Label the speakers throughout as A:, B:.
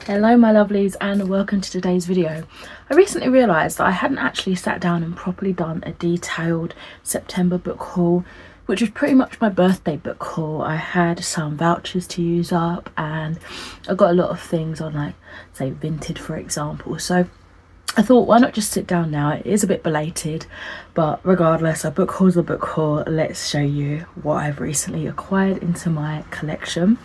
A: Hello my lovelies and welcome to today's video. I recently realised that I hadn't actually sat down and properly done a detailed September book haul, which was pretty much my birthday book haul. I had some vouchers to use up and I got a lot of things on, like say Vinted for example, so I thought why not just sit down now. It is a bit belated, but regardless, a book haul's a book haul. Let's show you what I've recently acquired into my collection.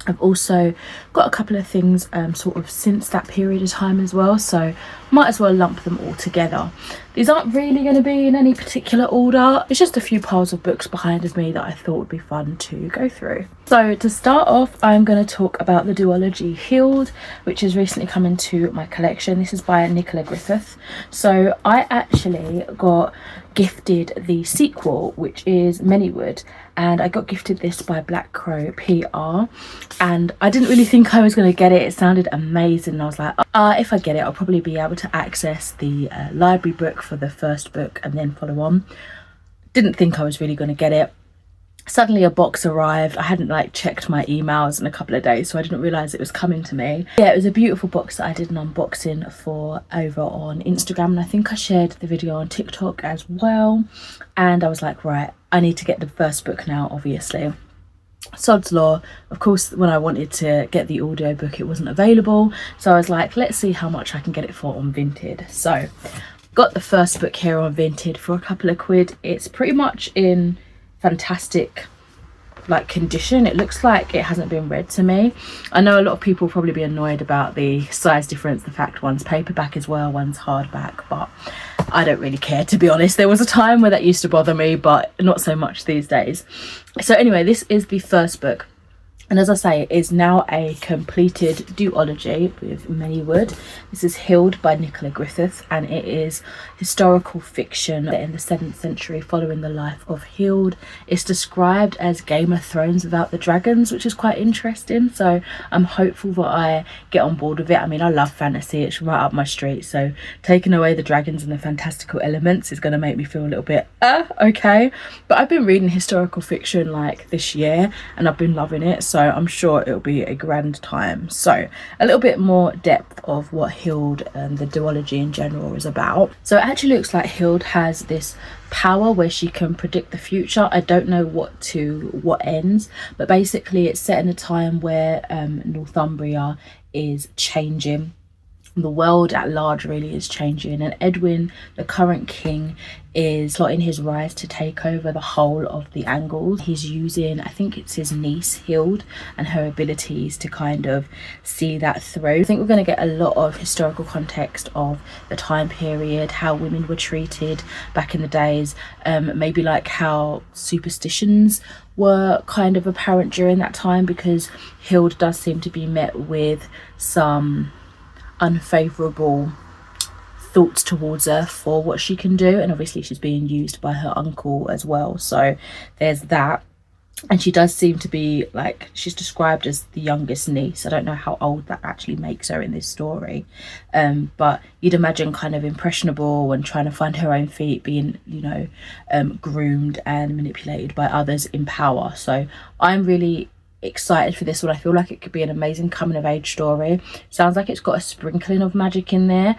A: I've also got a couple of things sort of since that period of time as well, so might as well lump them all together. These aren't really going to be in any particular order. It's just a few piles of books behind of me that I thought would be fun to go through. So to start off, I'm going to talk about the duology Healed, which has recently come into my collection. This is by Nicola Griffith. So I actually got gifted the sequel, which is Manywood, and I got gifted this by Black Crow PR, and I didn't really think I was going to get it. It sounded amazing and I was like, if I get it, I'll probably be able to access the library book for the first book and then follow on. Didn't think I was really going to get it. Suddenly a box arrived. I hadn't like checked my emails in a couple of days, so I didn't realise it was coming to me. Yeah, it was a beautiful box that I did an unboxing for over on Instagram, and I think I shared the video on TikTok as well. And I was like, right, I need to get the first book now, obviously. Sod's law. Of course, when I wanted to get the audiobook, it wasn't available, so I was like, let's see how much I can get it for on Vinted. So got the first book here on Vinted for a couple of quid. It's pretty much in fantastic like condition. It looks like it hasn't been read to me. I know a lot of people will probably be annoyed about the size difference, the fact one's paperback as well, one's hardback, but I don't really care, to be honest. There was a time where that used to bother me, but not so much these days. So anyway, this is the first book, and as I say, it is now a completed duology with Manywood. This is Healed by Nicola Griffith, and it is historical fiction in the 7th century following the life of Healed. It's described as Game of Thrones without the dragons, which is quite interesting, so I'm hopeful that I get on board with it. I mean, I love fantasy, it's right up my street, so taking away the dragons and the fantastical elements is going to make me feel a little bit okay. But I've been reading historical fiction like this year and I've been loving it, so I'm sure it'll be a grand time. So a little bit more depth of what Healed and the duology in general is about. So it actually looks like Healed has this power where she can predict the future. I don't know what ends, but basically it's set in a time where Northumbria is changing. The world at large really is changing, and Edwin, the current king, is plotting his rise to take over the whole of the Angles. He's using, I think it's his niece Hild and her abilities to kind of see that through. I think we're going to get a lot of historical context of the time period, how women were treated back in the days, maybe like how superstitions were kind of apparent during that time, because Hild does seem to be met with some unfavorable thoughts towards her for what she can do, and obviously she's being used by her uncle as well, so there's that. And she does seem to be like, she's described as the youngest niece. I don't know how old that actually makes her in this story, but you'd imagine kind of impressionable and trying to find her own feet, being, you know, groomed and manipulated by others in power. So I'm really excited for this one. I feel like it could be an amazing coming of age story. Sounds like it's got a sprinkling of magic in there,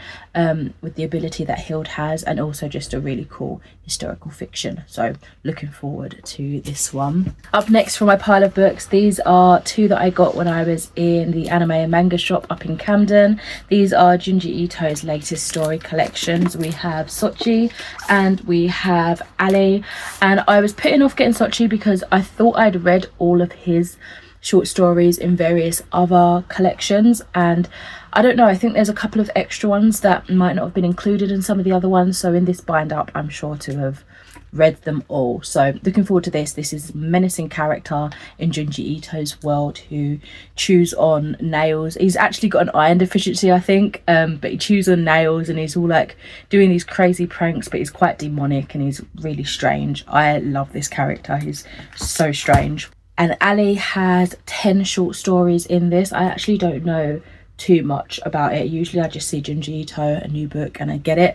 A: with the ability that Hild has, and also just a really cool historical fiction. So looking forward to this one. Up next for my pile of books, these are two that I got when I was in the anime and manga shop up in Camden. These are Junji Ito's latest story collections. We have Sochi and we have Ali, and I was putting off getting Sochi because I thought I'd read all of his short stories in various other collections, and I don't know, I think there's a couple of extra ones that might not have been included in some of the other ones, so in this bind up I'm sure to have read them all. So looking forward to this. This is a menacing character in Junji Ito's world who chews on nails. He's actually got an iron deficiency, I think, but he chews on nails and he's all like doing these crazy pranks, but he's quite demonic and he's really strange. I love this character, he's so strange. And Ali has 10 short stories in this. I actually don't know too much about it. Usually I just see Junji Ito, a new book, and I get it.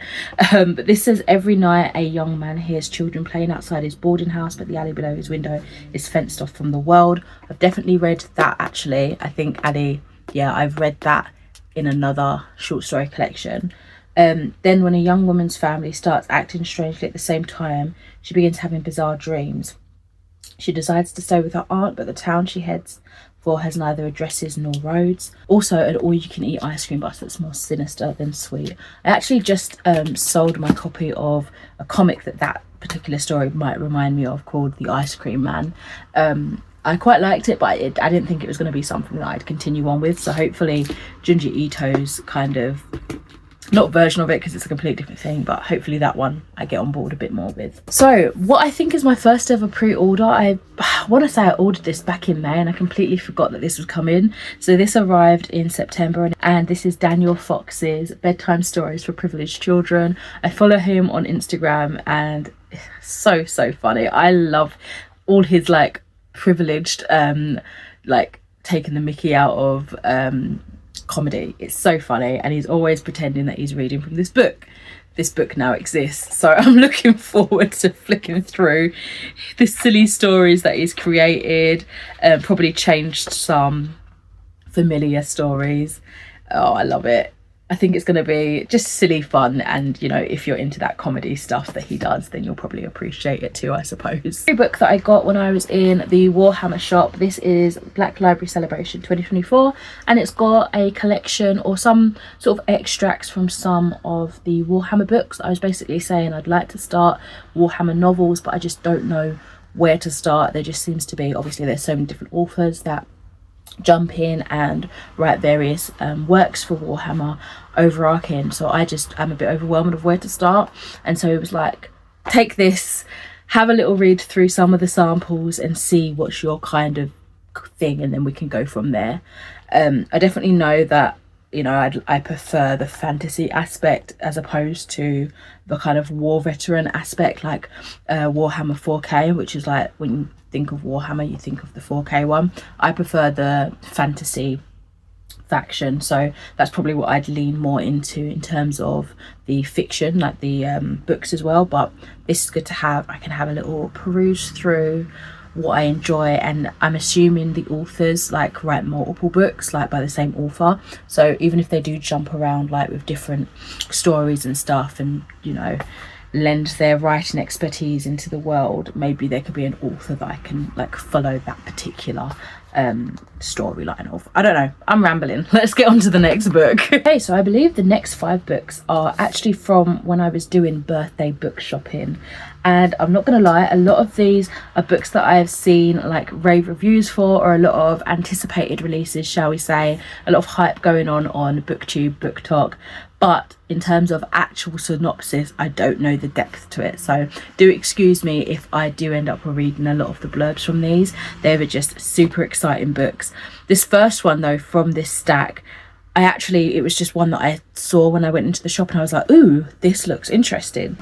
A: But this says, every night a young man hears children playing outside his boarding house, but the alley below his window is fenced off from the world. I've definitely read that actually. I think Ali yeah, I've read that in another short story collection. Then when a young woman's family starts acting strangely at the same time, she begins having bizarre dreams. She decides to stay with her aunt, but the town she heads for has neither addresses nor roads. Also, an all-you-can-eat ice cream bus that's more sinister than sweet. I actually just sold my copy of a comic that particular story might remind me of, called The Ice Cream Man. I quite liked it, but I didn't think it was going to be something that I'd continue on with. So hopefully Junji Ito's kind of, not version of it because it's a completely different thing, but hopefully that one I get on board a bit more with. So what I think is my first ever pre-order, I want to say I ordered this back in May and I completely forgot that this was coming. So this arrived in September, and this is Daniel Fox's Bedtime Stories for Privileged Children. I follow him on Instagram and so funny. I love all his like privileged like taking the mickey out of comedy. It's so funny, and he's always pretending that he's reading from this book. This book now exists, so I'm looking forward to flicking through the silly stories that he's created, probably changed some familiar stories. Oh, I love it. I think it's going to be just silly fun, and you know, if you're into that comedy stuff that he does, then you'll probably appreciate it too, I suppose. The book that I got when I was in the Warhammer shop, this is Black Library Celebration 2024, and it's got a collection or some sort of extracts from some of the Warhammer books. I was basically saying I'd like to start Warhammer novels, but I just don't know where to start. There just seems to be, obviously there's so many different authors that jump in and write various works for Warhammer overarching, so I'm a bit overwhelmed of where to start. And so it was like, take this, have a little read through some of the samples and see what's your kind of thing, and then we can go from there. I definitely know that, you know, I prefer the fantasy aspect as opposed to the kind of war veteran aspect, like Warhammer 4K, which is like, when you think of Warhammer you think of the 4K one. I prefer the fantasy faction, so that's probably what I'd lean more into in terms of the fiction, like the books as well. But this is good to have. I can have a little peruse through what I enjoy, and I'm assuming the authors like write multiple books like by the same author, so even if they do jump around like with different stories and stuff, and you know, lend their writing expertise into the world, maybe there could be an author that I can like follow that particular storyline of. I don't know, I'm rambling. Let's get on to the next book. Okay, so I believe the next 5 books are actually from when I was doing birthday book shopping, and I'm not gonna lie, a lot of these are books that I've seen like rave reviews for, or a lot of anticipated releases, shall we say, a lot of hype going on BookTube, BookTok. But in terms of actual synopsis, I don't know the depth to it. So do excuse me if I do end up reading a lot of the blurbs from these. They were just super exciting books. This first one though, from this stack, it was just one that I saw when I went into the shop, and I was like, ooh, this looks interesting.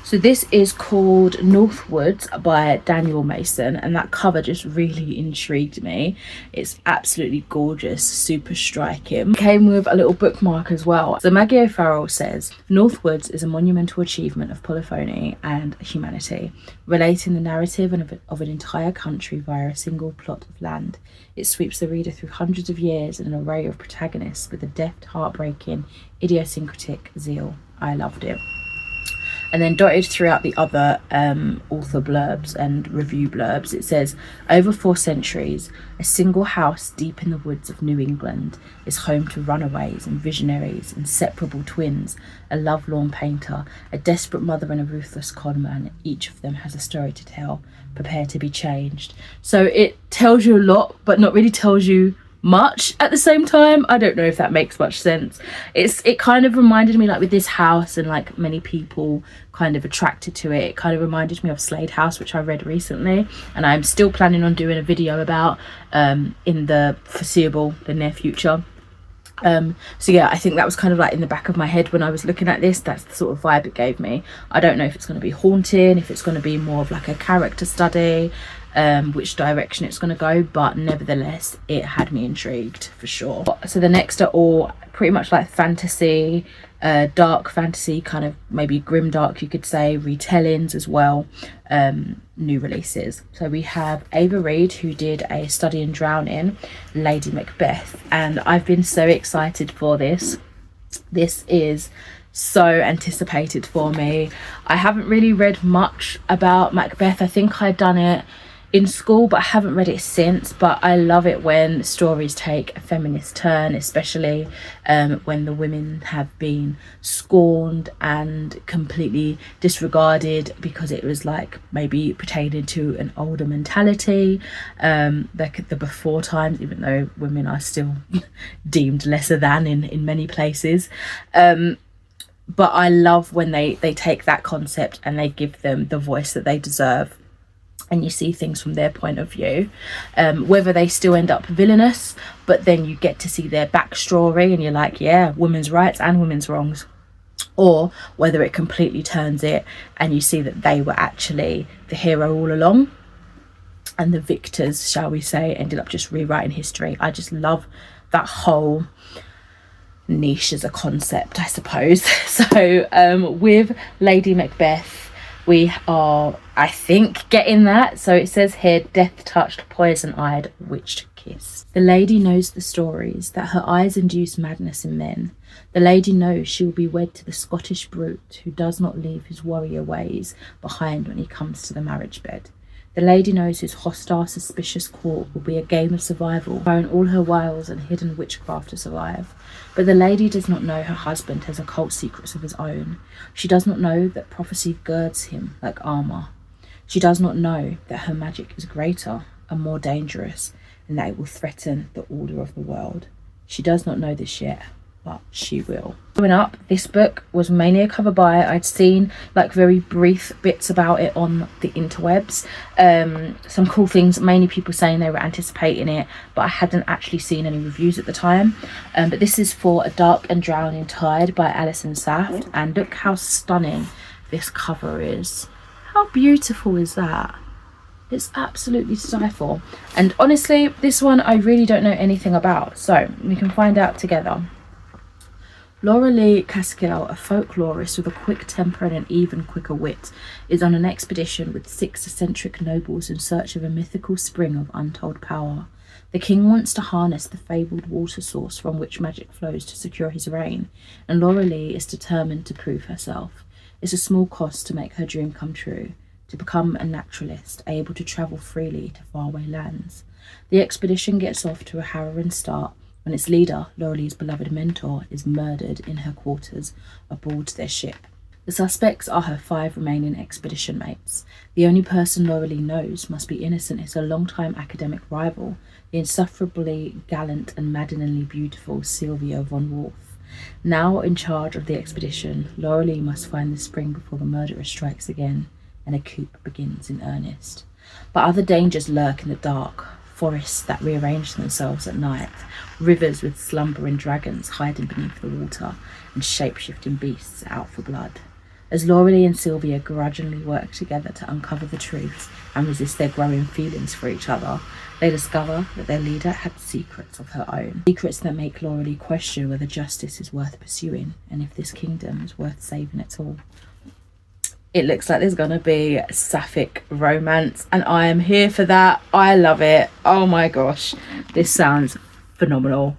A: So this is called Northwoods by Daniel Mason, and that cover just really intrigued me. It's absolutely gorgeous, super striking. Came with a little bookmark as well. So Maggie O'Farrell says, Northwoods is a monumental achievement of polyphony and humanity, relating the narrative of an entire country via a single plot of land. It sweeps the reader through hundreds of years and an array of protagonists with a deft, heartbreaking, idiosyncratic zeal. I loved it. And then dotted throughout the other author blurbs and review blurbs, it says, over 4 centuries, a single house deep in the woods of New England is home to runaways and visionaries, inseparable twins, a lovelorn painter, a desperate mother and a ruthless conman. Each of them has a story to tell. Prepare to be changed. So it tells you a lot, but not really tells you much at the same time. I don't know if that makes much sense. It kind of reminded me, like with this house and like many people kind of attracted to it, it kind of reminded me of Slade House, which I read recently, and I'm still planning on doing a video about in the near future. So yeah, I think that was kind of like in the back of my head when I was looking at this. That's the sort of vibe it gave me. I don't know if it's going to be haunting, if it's going to be more of like a character study, which direction it's going to go, but nevertheless it had me intrigued for sure. So the next are all pretty much like fantasy, dark fantasy, kind of maybe grim dark you could say, retellings as well, new releases. So we have Ava Reid, who did A Study in Drowning, Lady Macbeth, and I've been so excited for this. This is so anticipated for me. I haven't really read much about Macbeth. I think I'd done it in school, but I haven't read it since. But I love it when stories take a feminist turn, especially when the women have been scorned and completely disregarded because it was like maybe pertaining to an older mentality, like the before times, even though women are still deemed lesser than in many places. But I love when they take that concept and they give them the voice that they deserve, and you see things from their point of view, whether they still end up villainous, but then you get to see their backstory and you're like, yeah, women's rights and women's wrongs, or whether it completely turns it and you see that they were actually the hero all along and the victors, shall we say, ended up just rewriting history. I just love that whole niche as a concept, I suppose. So with Lady Macbeth, we are, I think, getting that. So it says here, death-touched, poison-eyed, witch kiss. The lady knows the stories, that her eyes induce madness in men. The lady knows she will be wed to the Scottish brute who does not leave his warrior ways behind when he comes to the marriage bed. The lady knows his hostile, suspicious court will be a game of survival, throwing all her wiles and hidden witchcraft to survive. But the lady does not know her husband has occult secrets of his own. She does not know that prophecy girds him like armour. She does not know that her magic is greater and more dangerous, and that it will threaten the order of the world. She does not know this yet, but she will. Growing up, this book was mainly a cover buy. I'd seen like very brief bits about it on the interwebs, some cool things, mainly people saying they were anticipating it, but I hadn't actually seen any reviews at the time. But this is For a Dark and Drowning Tide by Alison Saft, and look how stunning this cover is. How beautiful is that? It's absolutely stifle. And honestly, this one I really don't know anything about, so we can find out together. Laura Lee Caskill, a folklorist with a quick temper and an even quicker wit, is on an expedition with 6 eccentric nobles in search of a mythical spring of untold power. The king wants to harness the fabled water source from which magic flows to secure his reign, and Laura Lee is determined to prove herself. It's a small cost to make her dream come true, to become a naturalist, able to travel freely to faraway lands. The expedition gets off to a harrowing start when its leader, Laura Lee's beloved mentor, is murdered in her quarters aboard their ship. The suspects are her 5 remaining expedition mates. The only person Laura Lee knows must be innocent is her longtime academic rival, the insufferably gallant and maddeningly beautiful Sylvia von Wolf. Now in charge of the expedition, Laura Lee must find the spring before the murderer strikes again and a coup begins in earnest. But other dangers lurk in the dark. Forests that rearrange themselves at night, rivers with slumbering dragons hiding beneath the water, and shape-shifting beasts out for blood. As Laura Lee and Sylvia grudgingly work together to uncover the truth and resist their growing feelings for each other, they discover that their leader had secrets of her own. Secrets that make Laura Lee question whether justice is worth pursuing and if this kingdom is worth saving at all. It looks like there's gonna be sapphic romance, and I am here for that. I love it. Oh my gosh, this sounds phenomenal.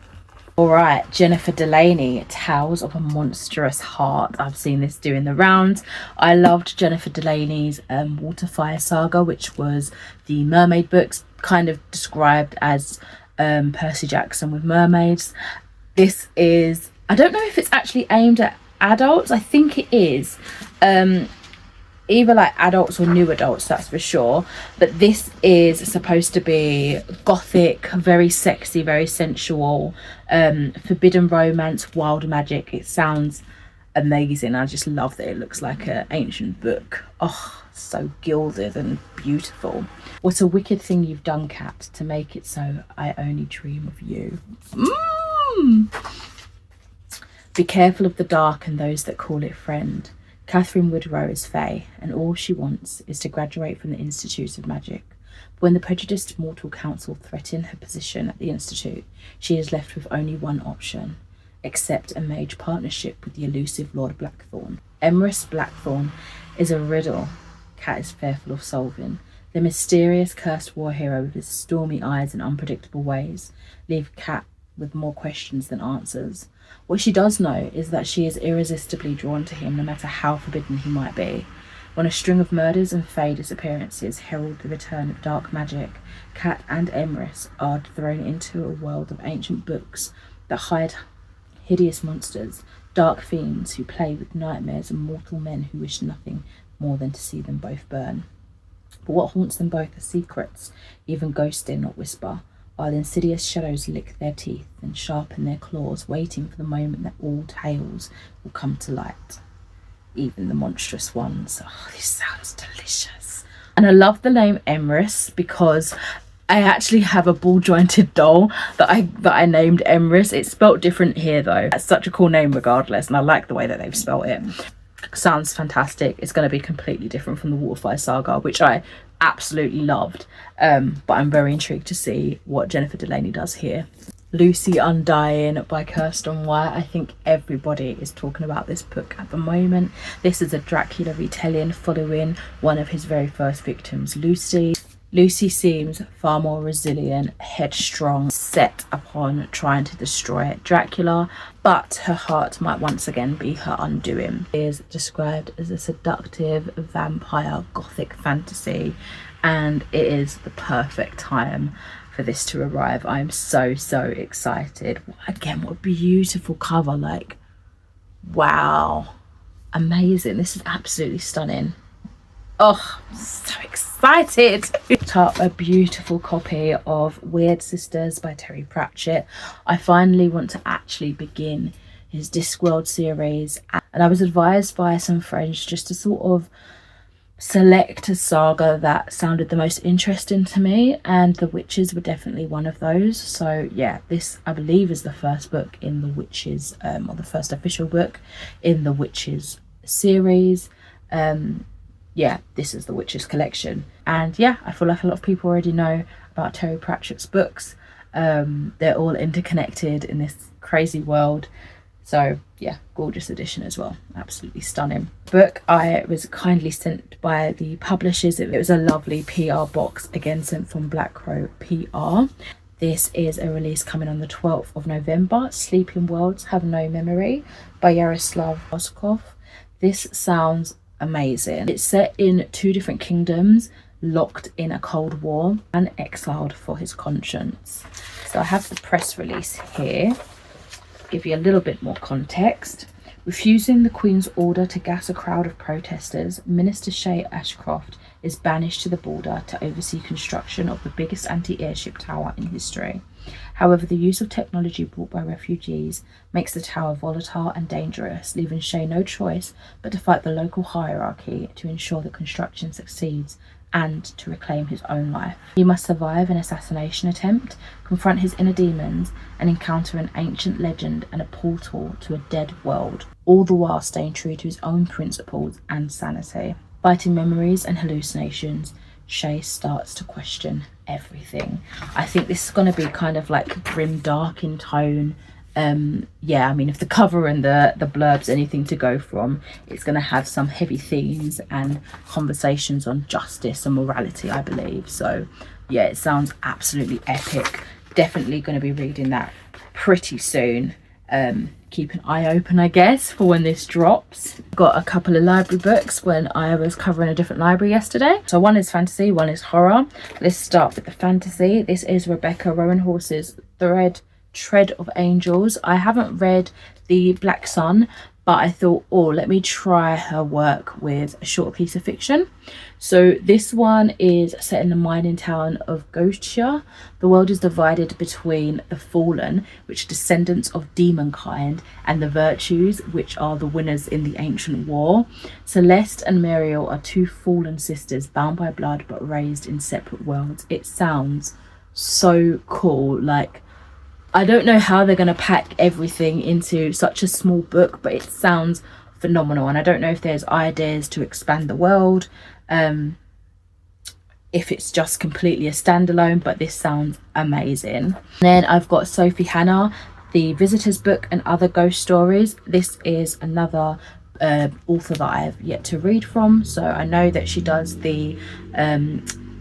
A: All right, Jennifer Delaney, Tales of a Monstrous Heart. I've seen this doing the rounds. I loved Jennifer Delaney's Waterfire Saga, which was the mermaid books, kind of described as Percy Jackson with mermaids. This is, I don't know if it's actually aimed at adults. I think it is. Either like adults or new adults, that's for sure, but this is supposed to be gothic, very sexy, very sensual, forbidden romance, wild magic. It sounds amazing. I just love that it looks like an ancient book. Oh, so gilded and beautiful. What a wicked thing you've done, Cat, to make it so I only dream of you. Be careful of the dark and those that call it friend. Catherine Woodrow is Fae, and all she wants is to graduate from the Institute of Magic. But when the prejudiced mortal council threaten her position at the Institute, she is left with only one option: accept a mage partnership with the elusive Lord Blackthorn. Emrys Blackthorn is a riddle Cat is fearful of solving. The mysterious cursed war hero with his stormy eyes and unpredictable ways leave Cat with more questions than answers. What she does know is that she is irresistibly drawn to him no matter how forbidden he might be. When a string of murders and fey disappearances herald the return of dark magic, Cat and Emrys are thrown into a world of ancient books that hide hideous monsters, dark fiends who play with nightmares, and mortal men who wish nothing more than to see them both burn. But what haunts them both are secrets, even ghosts dare not whisper, while insidious shadows lick their teeth and sharpen their claws, waiting for the moment that all tales will come to light. Even the monstrous ones. Oh, this sounds delicious. And I love the name Emrys because I actually have a ball jointed doll that I named Emrys. It's spelt different here though. It's such a cool name regardless, and I like the way that they've spelt it. Sounds fantastic. It's going to be completely different from the Waterfire Saga, which I absolutely loved, but I'm very intrigued to see what Jennifer Delaney does here. Lucy Undying by Kirsten White. I think everybody is talking about this book at the moment. This is a Dracula retelling following one of his very first victims, Lucy. Lucy seems far more resilient, headstrong, set upon trying to destroy Dracula, but her heart might once again be her undoing. It is described as a seductive vampire gothic fantasy, and it is the perfect time for this to arrive. I'm so excited. Again, what a beautiful cover. Like, wow, amazing. This is absolutely stunning. Oh, so excited. A beautiful copy of Weird Sisters by Terry Pratchett. I finally want to actually begin his Discworld series, and I was advised by some friends just to sort of select a saga that sounded the most interesting to me, and The Witches were definitely one of those. So yeah, this I believe is the first book in the Witches, or the first official book in the Witches series. Yeah, this is the Witches collection, and yeah, I feel like a lot of people already know about Terry Pratchett's books. They're all interconnected in this crazy world. So yeah, gorgeous edition as well, absolutely stunning book. I was kindly sent by the publishers. It was a lovely PR box, again sent from Black Crow PR. This is a release coming on the 12th of November. Sleeping Worlds Have No Memory by Yaroslav Voskov. This sounds amazing. It's set in two different kingdoms, locked in a cold war and exiled for his conscience. So I have the press release here. Give you a little bit more context. Refusing the Queen's order to gas a crowd of protesters, Minister Shay Ashcroft is banished to the border to oversee construction of the biggest anti-airship tower in history. However, the use of technology brought by refugees makes the tower volatile and dangerous, leaving Shay no choice but to fight the local hierarchy to ensure the construction succeeds and to reclaim his own life. He must survive an assassination attempt, confront his inner demons, and encounter an ancient legend and a portal to a dead world, all the while staying true to his own principles and sanity. Fighting memories and hallucinations, Shay starts to question everything. I think this is going to be kind of like grim dark in tone. Yeah, I mean, if the cover and the blurb's anything to go from, it's going to have some heavy themes and conversations on justice and morality, I believe. So yeah, it sounds absolutely epic. Definitely going to be reading that pretty soon. Keep an eye open, I guess, for when this drops. Got a couple of library books when I was covering a different library yesterday. So one is fantasy, one is horror. Let's start with the fantasy. This is Rebecca Rowanhorse's Tread of Angels. I haven't read The Black Sun, but I thought, oh, let me try her work with a short piece of fiction. So this one is set in the mining town of Gotia. The world is divided between the fallen, which are descendants of demonkind, and the virtues, which are the winners in the ancient war. Celeste and Muriel are two fallen sisters bound by blood but raised in separate worlds. It sounds so cool. Like, I don't know how they're going to pack everything into such a small book, but it sounds phenomenal. And I don't know if there's ideas to expand the world, if it's just completely a standalone, but this sounds amazing. Then I've got Sophie Hannah, the Visitors Book and Other Ghost Stories. This is another author that I have yet to read from, so I know that she does the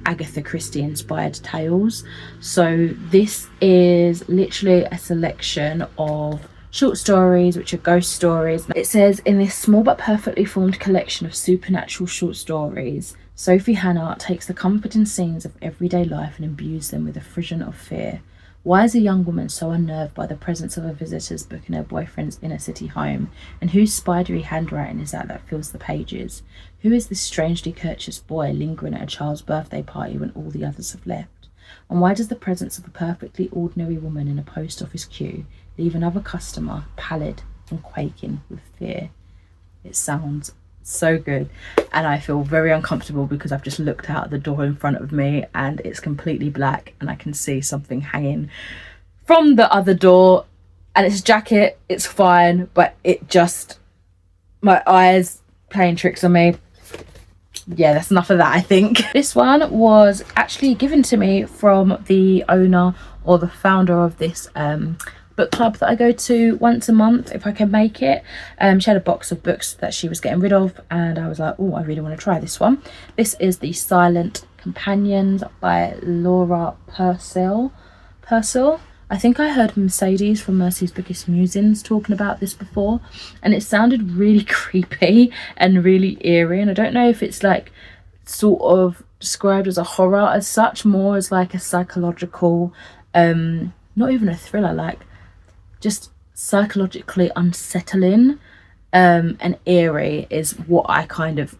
A: Agatha Christie inspired tales. So this is literally a selection of short stories which are ghost stories. It says, in this small but perfectly formed collection of supernatural short stories, Sophie Hannah takes the comforting scenes of everyday life and imbues them with a frisson of fear. Why is a young woman so unnerved by the presence of a visitor's book in her boyfriend's inner city home? And whose spidery handwriting is that fills the pages? Who is this strangely courteous boy lingering at a child's birthday party when all the others have left? And why does the presence of a perfectly ordinary woman in a post office queue leave another customer pallid and quaking with fear? It sounds so good, and I feel very uncomfortable because I've just looked out the door in front of me and it's completely black and I can see something hanging from the other door, and it's a jacket. It's fine, but it just, my eyes playing tricks on me. Yeah, that's enough of that, I think. This one was actually given to me from the owner or the founder of this book club that I go to once a month if I can make it. She had a box of books that she was getting rid of, and I was like, oh, I really want to try this one. This is The Silent Companions by Laura Purcell. I think I heard Mercedes from Mercy's Bookish Musings talking about this before, and it sounded really creepy and really eerie, and I don't know if it's like sort of described as a horror as such, more as like a psychological, not even a thriller, like just psychologically unsettling and eerie is what I kind of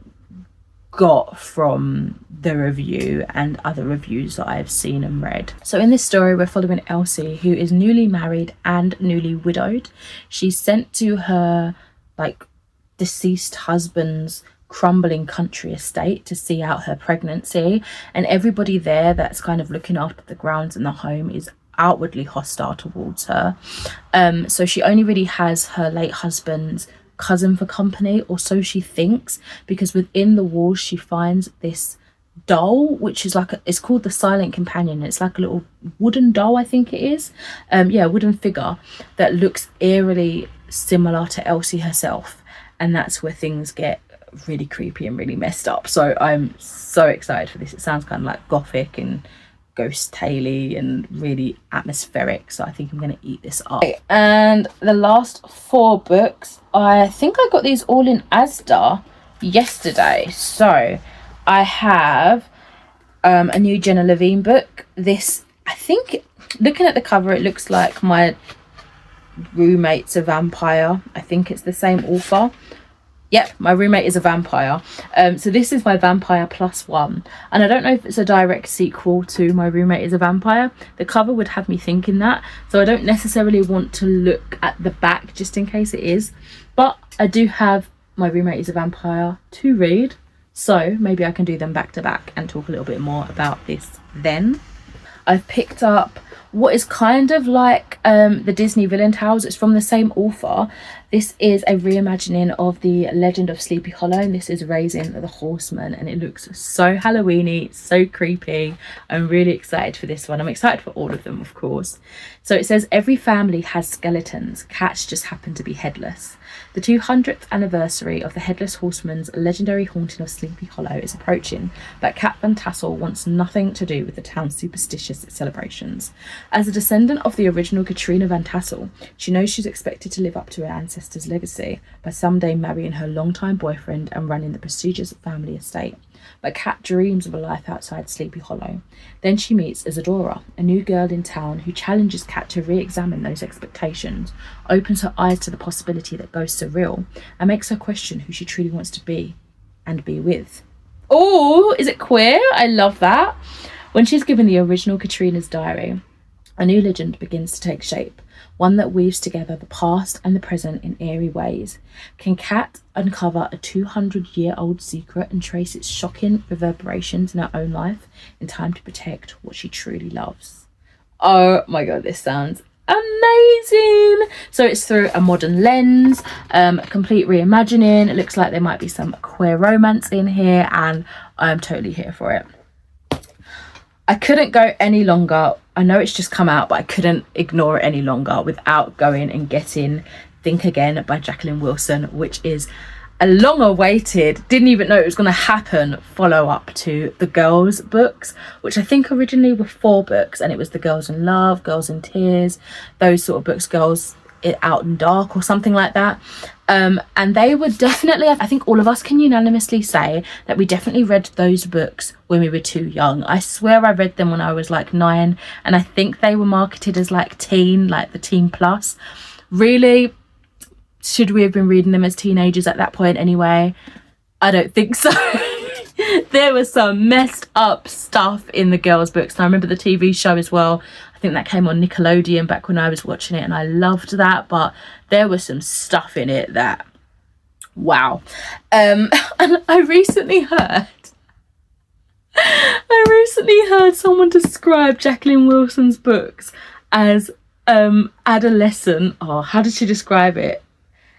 A: got from the review and other reviews that I've seen and read. So in this story we're following Elsie, who is newly married and newly widowed. She's sent to her like deceased husband's crumbling country estate to see out her pregnancy, and everybody there that's kind of looking after the grounds in the home is outwardly hostile towards her. So she only really has her late husband's cousin for company, or so she thinks, because within the walls she finds this doll which is like it's called the Silent Companion. It's like a little wooden doll, I think it is, wooden figure that looks eerily similar to Elsie herself, and that's where things get really creepy and really messed up. So I'm so excited for this. It sounds kind of like gothic and ghost tale-y and really atmospheric, so I think I'm going to eat this up. Okay, and the last 4 books, I think I got these all in Asda yesterday. So I have a new Jenna Levine book. This, I think, looking at the cover, it looks like My Roommate's a Vampire. I think it's the same author. Yep, My Roommate is a Vampire. So this is my Vampire Plus One. And I don't know if it's a direct sequel to My Roommate is a Vampire. The cover would have me thinking that. So I don't necessarily want to look at the back just in case it is. But I do have My Roommate is a Vampire to read. So maybe I can do them back to back and talk a little bit more about this then. I've picked up what is kind of like the Disney Villain Tales. It's from the same author. This is a reimagining of the Legend of Sleepy Hollow, and this is Raising the Horseman, and it looks so Halloweeny, so creepy. I'm really excited for this one. I'm excited for all of them, of course. So it says, every family has skeletons. Cats just happen to be headless. The 200th anniversary of the Headless Horseman's legendary haunting of Sleepy Hollow is approaching, but Cat Van Tassel wants nothing to do with the town's superstitious celebrations. As a descendant of the original Katrina Van Tassel, she knows she's expected to live up to her ancestors' legacy by someday marrying her longtime boyfriend and running the prestigious family estate. But Cat dreams of a life outside Sleepy Hollow. Then she meets Isadora, a new girl in town who challenges Cat to re-examine those expectations, opens her eyes to the possibility that ghosts are real, and makes her question who she truly wants to be and be with. Oh, is it queer? I love that. When she's given the original Katrina's diary, a new legend begins to take shape, one that weaves together the past and the present in eerie ways. Can Cat uncover a 200-year-old secret and trace its shocking reverberations in her own life in time to protect what she truly loves? Oh my god, this sounds amazing. So it's through a modern lens, complete reimagining. It looks like there might be some queer romance in here, and I'm totally here for it. I couldn't go any longer. I know it's just come out, but I couldn't ignore it any longer without going and getting Think Again by Jacqueline Wilson, which is a long awaited, didn't even know it was going to happen, follow up to the girls books, which I think originally were 4 books, and it was the Girls in Love, Girls in Tears, those sort of books, Girls Out in Dark or something like that. And they were definitely, I think all of us can unanimously say that we definitely read those books when we were too young. I swear I read them when I was like 9, and I think they were marketed as like teen, like the teen plus. Really, should we have been reading them as teenagers at that point anyway? I don't think so. There was some messed up stuff in the girls' books. And I remember the TV show as well. I think that came on Nickelodeon back when I was watching it, and I loved that. But there was some stuff in it that, wow. And I recently heard someone describe Jacqueline Wilson's books as adolescent. Oh, how did she describe it?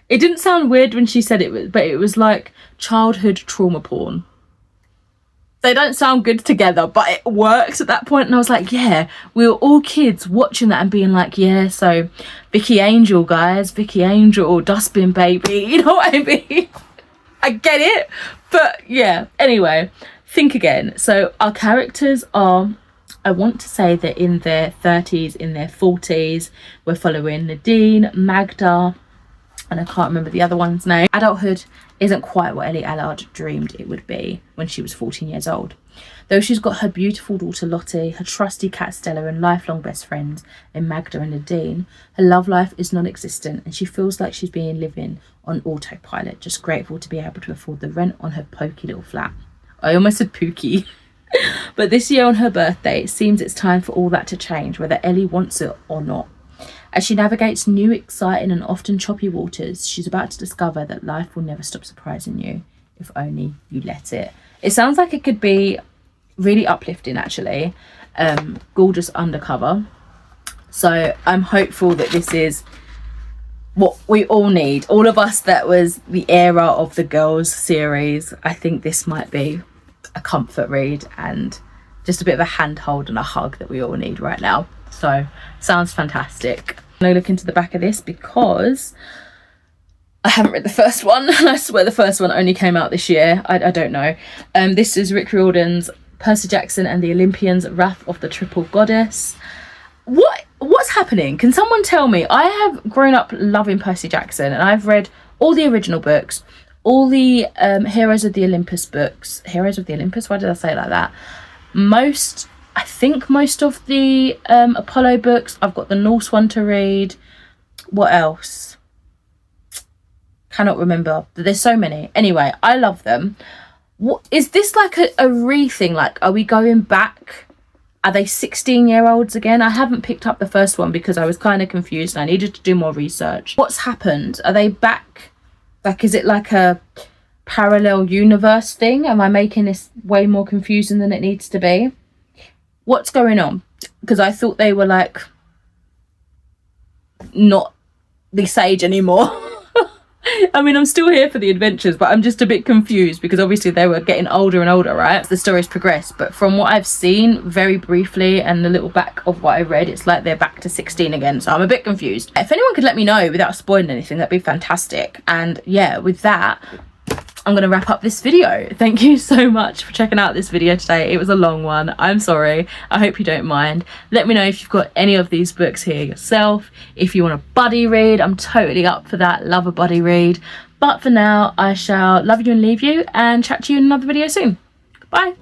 A: It didn't sound weird when she said it, but it was like childhood trauma porn. They don't sound good together, but it works at that point. And I was like, yeah, we were all kids watching that and being like, yeah, so Vicky Angel, guys, Vicky Angel, Dustbin Baby, you know what I mean? I get it, but yeah. Anyway, Think Again. So our characters are, I want to say they're in their 30s, in their 40s. We're following Nadine, Magda, and I can't remember the other one's name. Adulthood isn't quite what Ellie Allard dreamed it would be when she was 14 years old. Though she's got her beautiful daughter Lottie, her trusty cat Stella, and lifelong best friends in Magda and Nadine, her love life is non-existent, and she feels like she's been living on autopilot, just grateful to be able to afford the rent on her pokey little flat. I almost said pooky. But this year on her birthday, it seems it's time for all that to change, whether Ellie wants it or not. As she navigates new, exciting and often choppy waters, she's about to discover that life will never stop surprising you, if only you let it. It sounds like it could be really uplifting, actually. Gorgeous undercover. So I'm hopeful that this is what we all need. All of us that was the era of the girls series, I think this might be a comfort read and just a bit of a handhold and a hug that we all need right now. So sounds fantastic. I'm gonna look into the back of this because I haven't read the first one, and I swear the first one only came out this year. I don't know. This is Rick Riordan's Percy Jackson and the Olympians, Wrath of the Triple Goddess. What's happening? Can someone tell me? I have grown up loving Percy Jackson, and I've read all the original books, all the Heroes of the Olympus books. Heroes of the Olympus? Why did I say it like that? I think most of the Apollo books. I've got the Norse one to read. What else? Cannot remember. There's so many. Anyway, I love them. What is this, like a re-thing? Like, are we going back? Are they 16-year-olds again? I haven't picked up the first one because I was kind of confused and I needed to do more research. What's happened? Are they back? Like, is it like a parallel universe thing? Am I making this way more confusing than it needs to be? What's going on? Because I thought they were like not this age anymore. I mean, I'm still here for the adventures, but I'm just a bit confused because obviously they were getting older and older, right? The story's progressed, but from what I've seen very briefly and the little back of what I read, it's like they're back to 16 again, so I'm a bit confused. If anyone could let me know without spoiling anything, that'd be fantastic. And yeah, with that, I'm going to wrap up this video. Thank you so much for checking out this video today. It was a long one. I'm sorry. I hope you don't mind. Let me know if you've got any of these books here yourself. If you want a buddy read, I'm totally up for that. Love a buddy read. But for now, I shall love you and leave you and chat to you in another video soon. Bye.